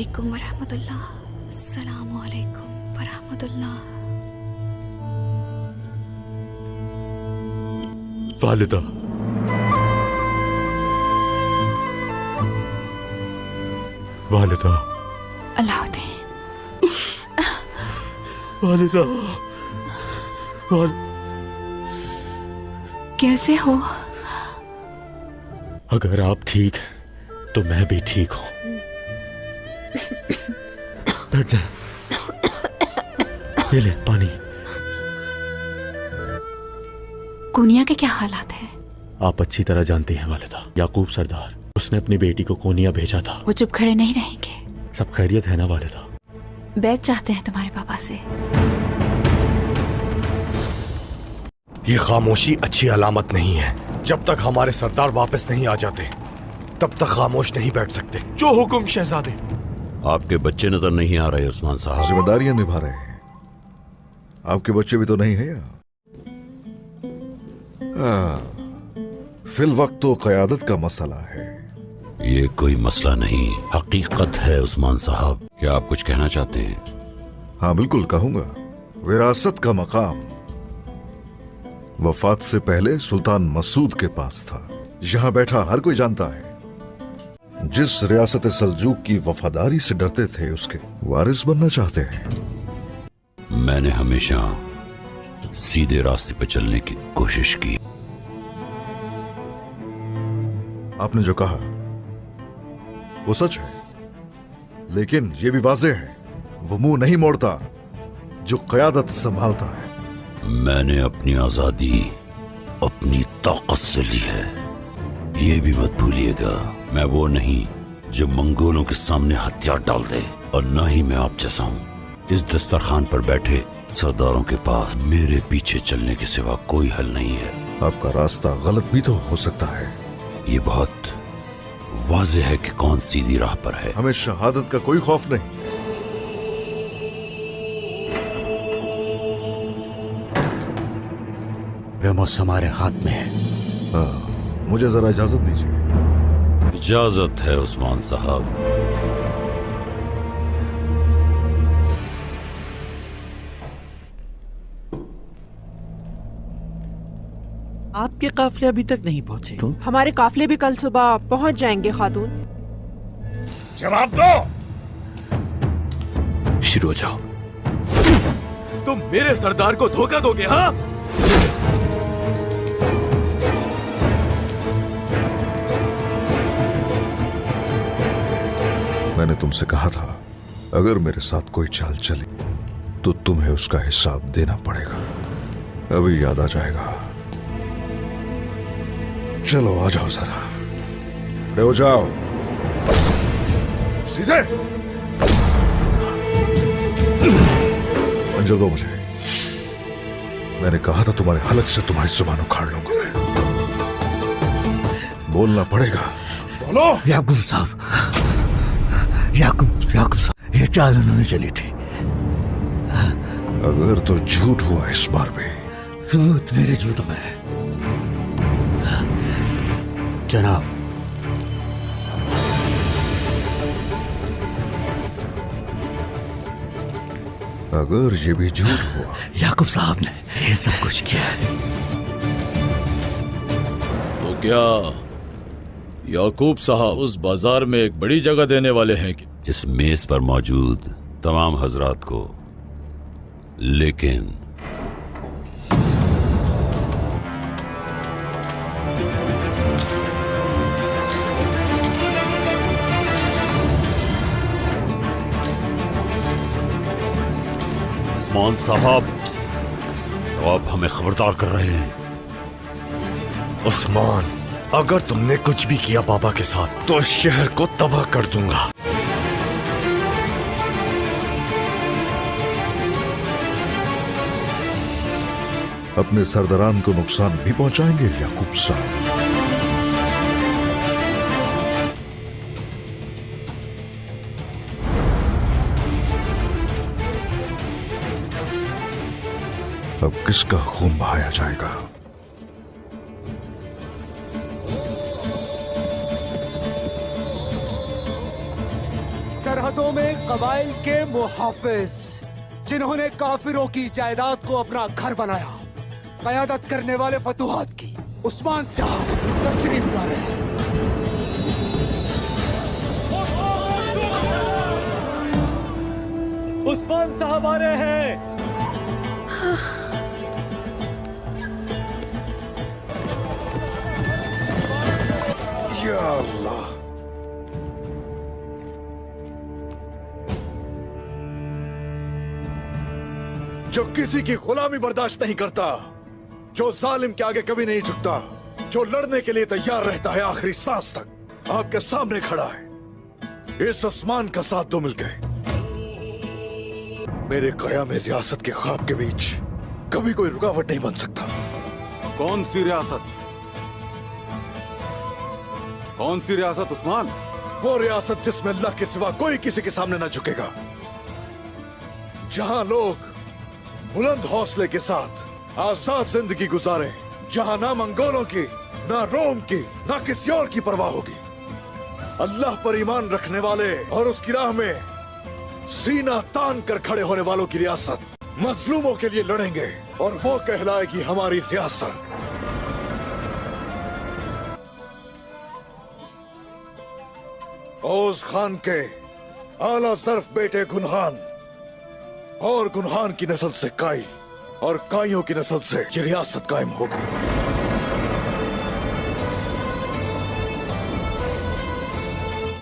अस्सलामुअलैकुम वरहमतुल्लाह। अस्सलामुअलैकुम वरहमतुल्लाह। वालिदा, वालिदा, अलाउद्दीन, वालिदा, कैसे हो? अगर आप ठीक हैं तो मैं भी ठीक हूँ। बैठ जा, ये ले पानी। कोनिया के क्या हालात हैं? आप अच्छी तरह जानती हैं वालिदा, याकूब सरदार, उसने अपनी बेटी को कोनिया भेजा था। वो चुप खड़े नहीं रहेंगे। सब खैरियत है ना वालिदा? बैठ चाहते हैं तुम्हारे पापा से। ये खामोशी अच्छी अलामत नहीं है। जब तक हमारे सरदार वापस नहीं आ जाते तब तक खामोश नहीं बैठ सकते। जो हुक्म शहजादे। आपके बच्चे नजर नहीं आ रहे उस्मान साहब। जिम्मेदारियां निभा रहे हैं। आपके बच्चे भी तो नहीं है यहाँ। फिल वक्त तो क़यादत का मसला है। ये कोई मसला नहीं, हकीकत है उस्मान साहब। क्या आप कुछ कहना चाहते हैं? हाँ बिल्कुल कहूंगा। विरासत का मकाम वफात से पहले सुल्तान मसूद के पास था। यहाँ बैठा हर कोई जानता है, जिस रियासत सल्जूक की वफादारी से डरते थे उसके वारिस बनना चाहते हैं। मैंने हमेशा सीधे रास्ते पर चलने की कोशिश की। आपने जो कहा वो सच है, लेकिन ये भी वाज़ेह है वो मुंह नहीं मोड़ता जो क़यादत संभालता है। मैंने अपनी आजादी अपनी ताकत से ली है, ये भी मत भूलिएगा। मैं वो नहीं जो मंगोलों के सामने हथियार डाल दे, और न ही मैं आप जैसा हूँ। इस दस्तरखान पर बैठे सरदारों के पास मेरे पीछे चलने के सिवा कोई हल नहीं है। आपका रास्ता गलत भी तो हो सकता है। ये बहुत वाज़ेह है कि कौन सीधी राह पर है। हमें शहादत का कोई खौफ नहीं। रेमोस हमारे हाथ में है। मुझे जरा इजाजत दीजिए। इजाजत है उस्मान साहब। आपके काफले अभी तक नहीं पहुंचे। हमारे काफले भी कल सुबह पहुंच जाएंगे खातून। जवाब दो। शुरू हो जाओ। तुम मेरे सरदार को धोखा दोगे? हाँ, मैंने तुमसे कहा था अगर मेरे साथ कोई चाल चली तो तुम्हें उसका हिसाब देना पड़ेगा। अभी याद आ जाएगा। चलो आ जाओ, जरा खड़े हो जाओ। सीधे मंजर दो मुझे। मैंने कहा था तुम्हारे हलक से तुम्हारी जुबान उखाड़ लूंगा मैं। बोलना पड़ेगा। बोलो। याकूब साहब, याकूब साहब, ये चाल उन्होंने चली थी। अगर तो झूठ हुआ इस बार भी। सबूत मेरे झूठ में है। जनाब, अगर ये भी झूठ हुआ। याकूब साहब ने ये सब कुछ किया है। तो क्या याकूब साहब उस बाजार में एक बड़ी जगह देने वाले हैं कि? इस मेज पर मौजूद तमाम हजरात को, लेकिन उस्मान साहब, तो आप हमें खबरदार कर रहे हैं। उस्मान, अगर तुमने कुछ भी किया बाबा के साथ तो इस शहर को तबाह कर दूंगा। अपने सरदारान को नुकसान भी पहुंचाएंगे याकूब साहब। अब किसका खून बहाया जाएगा? सरहद सरहदों में कबाइल के मुहाफिज, जिन्होंने काफिरों की जायदाद को अपना घर बनाया, कयादत करने वाले फतूहात की उस्मान साहब तशरीफ ला रहे हैं। उस्मान साहब आ रहे हैं। या अल्लाह, जो किसी की गुलामी बर्दाश्त नहीं करता, जो जालिम के आगे कभी नहीं झुकता, जो लड़ने के लिए तैयार रहता है आखिरी सांस तक, आपके सामने खड़ा है। इस आसमान का साथ दो मिल गए। मेरे कयाम रियासत के ख्वाब के बीच कभी कोई रुकावट नहीं बन सकता। कौन सी रियासत? कौन सी रियासत उस्मान? वो रियासत जिसमें अल्लाह के सिवा कोई किसी के सामने न झुकेगा, जहां लोग बुलंद हौसले के साथ आजाद जिंदगी गुजारे, जहां ना मंगोलों की, ना रोम की, ना किसी और की परवाह होगी। अल्लाह पर ईमान रखने वाले और उसकी राह में सीना तान कर खड़े होने वालों की रियासत। मजलूमों के लिए लड़ेंगे और वो कहलाएगी हमारी रियासत। ओज खान के आला ज़र्फ बेटे गुनहान, और गुनहान की नस्ल से काई, और काइयों की नस्ल से ये रियासत कायम होगी।